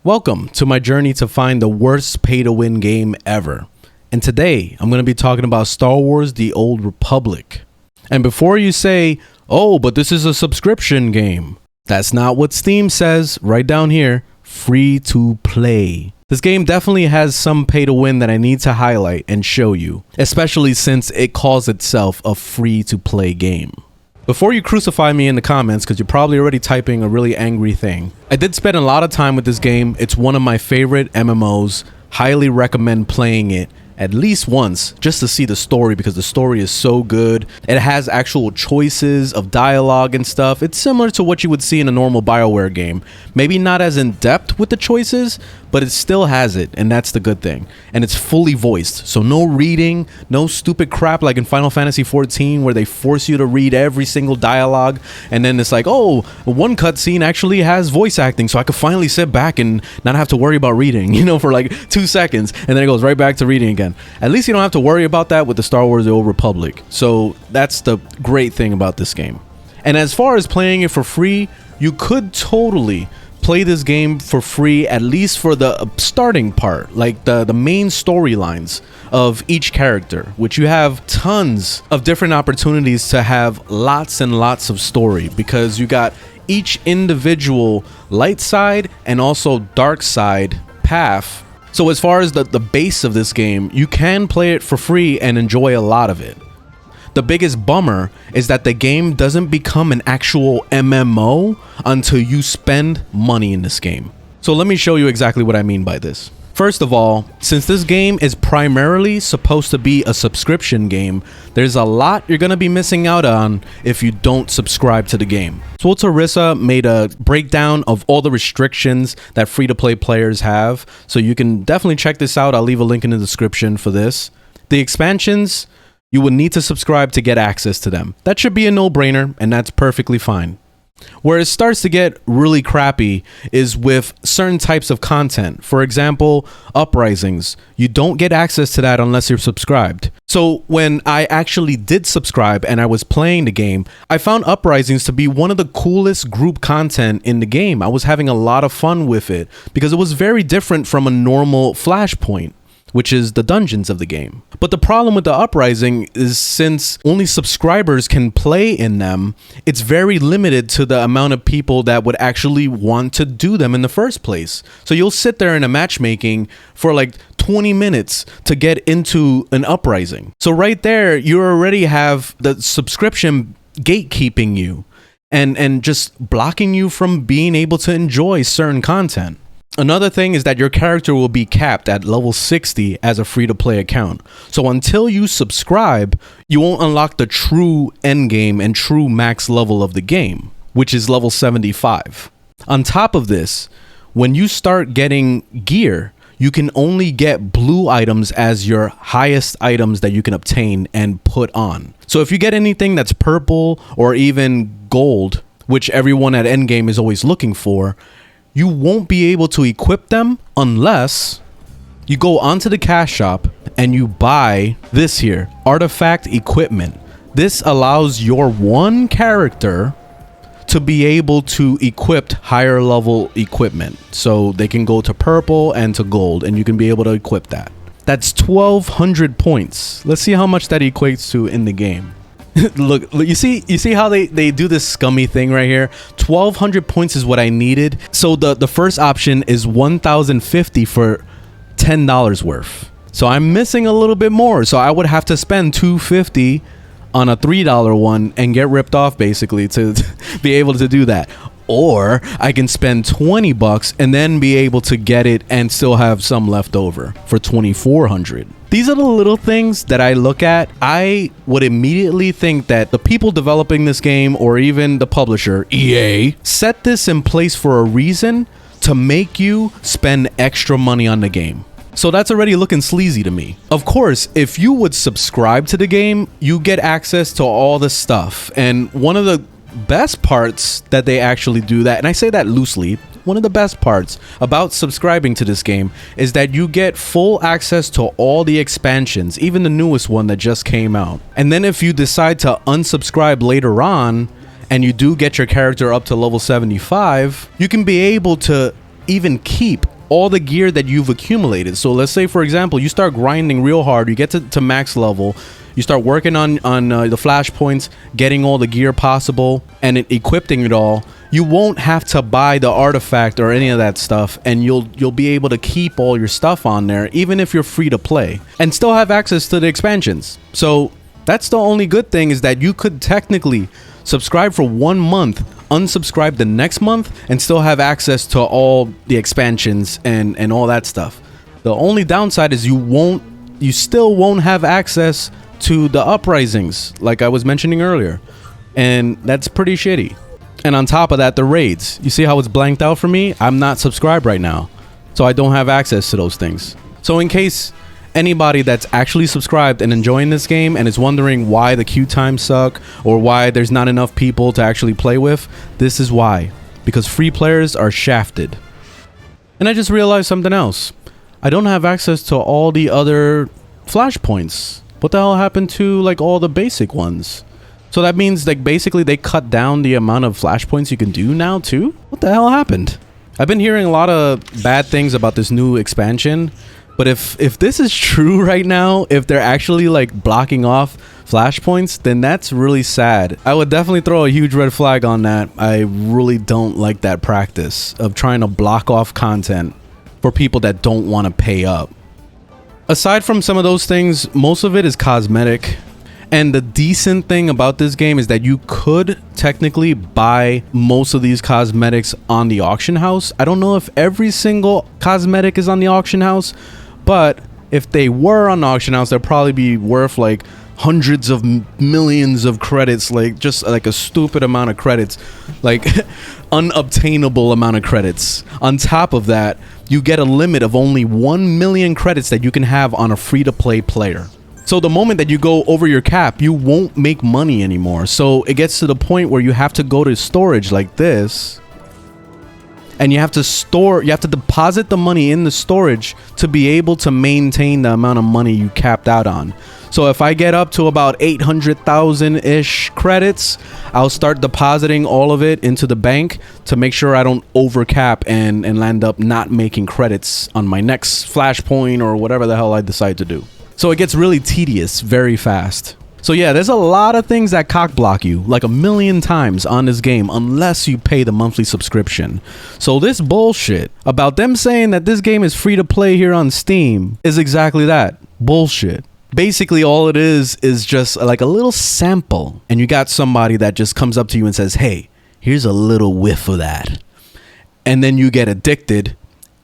Welcome to my journey to find the worst pay-to-win game ever. And today, I'm going to be talking about Star Wars: The Old Republic. And before you say, oh, but this is a subscription game, that's not what Steam says right down here. Free to play. This game definitely has some pay-to-win that I need to highlight and show you, especially since it calls itself a free-to-play game. Before you crucify me in the comments, because you're probably already typing a really angry thing, I did spend a lot of time with this game. It's one of my favorite MMOs. Highly recommend playing it at least once just to see the story, because the story is so good. It has actual choices of dialogue and stuff. It's similar to what you would see in a normal Bioware game. Maybe not as in depth with the choices, but it still has it, and that's the good thing. And it's fully voiced, so no reading, no stupid crap like in Final Fantasy 14 where they force you to read every single dialogue, and then it's like, oh, one cutscene actually has voice acting, so I could finally sit back and not have to worry about reading, you know, for like 2 seconds, and then it goes right back to reading again. At least you don't have to worry about that with the Star Wars: The Old Republic. So that's the great thing about this game. And as far as playing it for free, you could totally play this game for free, at least for the starting part, like the main storylines of each character, which you have tons of different opportunities to have lots and lots of story, because you got each individual light side and also dark side path. So as far as the base of this game, you can play it for free and enjoy a lot of it. The biggest bummer is that the game doesn't become an actual MMO until you spend money in this game. So let me show you exactly what I mean by this. First of all, since this game is primarily supposed to be a subscription game, there's a lot you're going to be missing out on if you don't subscribe to the game. SWTOR made a breakdown of all the restrictions that free-to-play players have, so you can definitely check this out. I'll leave a link in the description for this. The expansions, you will need to subscribe to get access to them. That should be a no-brainer, and that's perfectly fine. Where it starts to get really crappy is with certain types of content. For example, uprisings. You don't get access to that unless you're subscribed. So when I actually did subscribe and I was playing the game, I found uprisings to be one of the coolest group content in the game. I was having a lot of fun with it because it was very different from a normal Flashpoint, which is the dungeons of the game. But the problem with the uprising is, since only subscribers can play in them, it's very limited to the amount of people that would actually want to do them in the first place. So you'll sit there in a matchmaking for like 20 minutes to get into an uprising. So right there, you already have the subscription gatekeeping you and just blocking you from being able to enjoy certain content. Another thing is that your character will be capped at level 60 as a free-to-play account. So until you subscribe, you won't unlock the true endgame and true max level of the game, which is level 75. On top of this, when you start getting gear, you can only get blue items as your highest items that you can obtain and put on. So if you get anything that's purple or even gold, which everyone at endgame is always looking for, you won't be able to equip them unless you go onto the cash shop and you buy this here, artifact equipment. This allows your one character to be able to equip higher level equipment. So they can go to purple and to gold, and you can be able to equip that. That's 1,200 points. Let's see how much that equates to in the game. Look, you see how they do this scummy thing right here. 1,200 points is what I needed. So the first option is 1,050 for $10 worth. So I'm missing a little bit more. So I would have to spend $250 on a $3 one and get ripped off basically to be able to do that. Or I can spend $20 and then be able to get it and still have some left over for 2,400. These are the little things that I look at. I would immediately think that the people developing this game, or even the publisher, EA, set this in place for a reason, to make you spend extra money on the game. So that's already looking sleazy to me. Of course, if you would subscribe to the game, you get access to all the stuff. And one of the best parts that they actually do that, and I say that loosely, one of the best parts about subscribing to this game is that you get full access to all the expansions, even the newest one that just came out. And then if you decide to unsubscribe later on and you do get your character up to level 75, you can be able to even keep all the gear that you've accumulated. So let's say, for example, you start grinding real hard, you get to max level, you start working on the flashpoints, getting all the gear possible, and equipping it all. You won't have to buy the artifact or any of that stuff, and you'll be able to keep all your stuff on there, even if you're free to play, and still have access to the expansions. So that's the only good thing, is that you could technically subscribe for 1 month, unsubscribe the next month, and still have access to all the expansions and all that stuff. The only downside is you still won't have access to the uprisings, like I was mentioning earlier, and that's pretty shitty. And on top of that, the raids. You see how it's blanked out for me? I'm not subscribed right now, so I don't have access to those things. So in case anybody that's actually subscribed and enjoying this game and is wondering why the queue times suck or why there's not enough people to actually play with, this is why. Because free players are shafted. And I just realized something else. I don't have access to all the other flashpoints. What the hell happened to like all the basic ones? So that means like basically they cut down the amount of flashpoints you can do now too? What the hell happened? I've been hearing a lot of bad things about this new expansion, but if this is true right now, if they're actually like blocking off flashpoints, then that's really sad. I would definitely throw a huge red flag on that. I really don't like that practice of trying to block off content for people that don't want to pay up. Aside from some of those things, most of it is cosmetic. And the decent thing about this game is that you could technically buy most of these cosmetics on the auction house. I don't know if every single cosmetic is on the auction house, but if they were on the auction house, they'd probably be worth like hundreds of millions of credits, like just like a stupid amount of credits, like unobtainable amount of credits. On top of that, you get a limit of only 1 million credits that you can have on a free-to-play player. So the moment that you go over your cap, you won't make money anymore. So it gets to the point where you have to go to storage like this, and you have to deposit the money in the storage to be able to maintain the amount of money you capped out on. So if I get up to about 800,000-ish credits, I'll start depositing all of it into the bank to make sure I don't overcap and land up not making credits on my next flashpoint or whatever the hell I decide to do. So it gets really tedious very fast. So yeah, there's a lot of things that cock block you like 1,000,000 times on this game unless you pay the monthly subscription. So this bullshit about them saying that this game is free to play here on Steam is exactly that. Bullshit. Basically all it is just like a little sample, and you got somebody that just comes up to you and says, hey, here's a little whiff of that. And then you get addicted,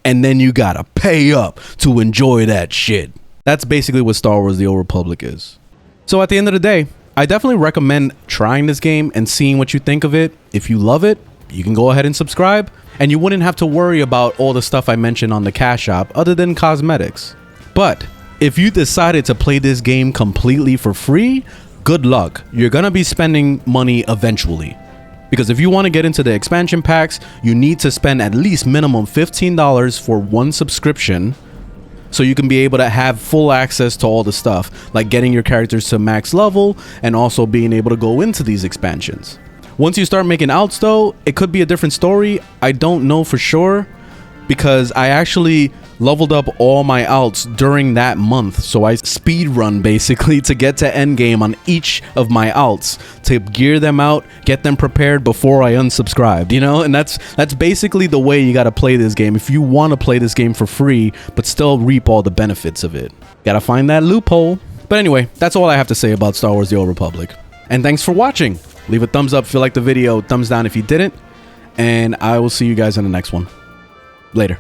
and then you gotta pay up to enjoy that shit. That's basically what Star Wars The Old Republic is. So at the end of the day, I definitely recommend trying this game and seeing what you think of it. If you love it, you can go ahead and subscribe, and you wouldn't have to worry about all the stuff I mentioned on the cash shop other than cosmetics. But if you decided to play this game completely for free, good luck. You're gonna be spending money eventually. Because if you want to get into the expansion packs, you need to spend at least minimum $15 for one subscription, so you can be able to have full access to all the stuff, like getting your characters to max level and also being able to go into these expansions. Once you start making alts though, it could be a different story. I don't know for sure, because I actually leveled up all my alts during that month. So I speed run basically to get to endgame on each of my alts to gear them out, get them prepared before I unsubscribed, you know? And that's basically the way you got to play this game if you want to play this game for free but still reap all the benefits of it. Gotta find that loophole. But anyway, that's all I have to say about Star Wars The Old Republic. And thanks for watching. Leave a thumbs up if you liked the video, thumbs down if you didn't, and I will see you guys in the next one. Later.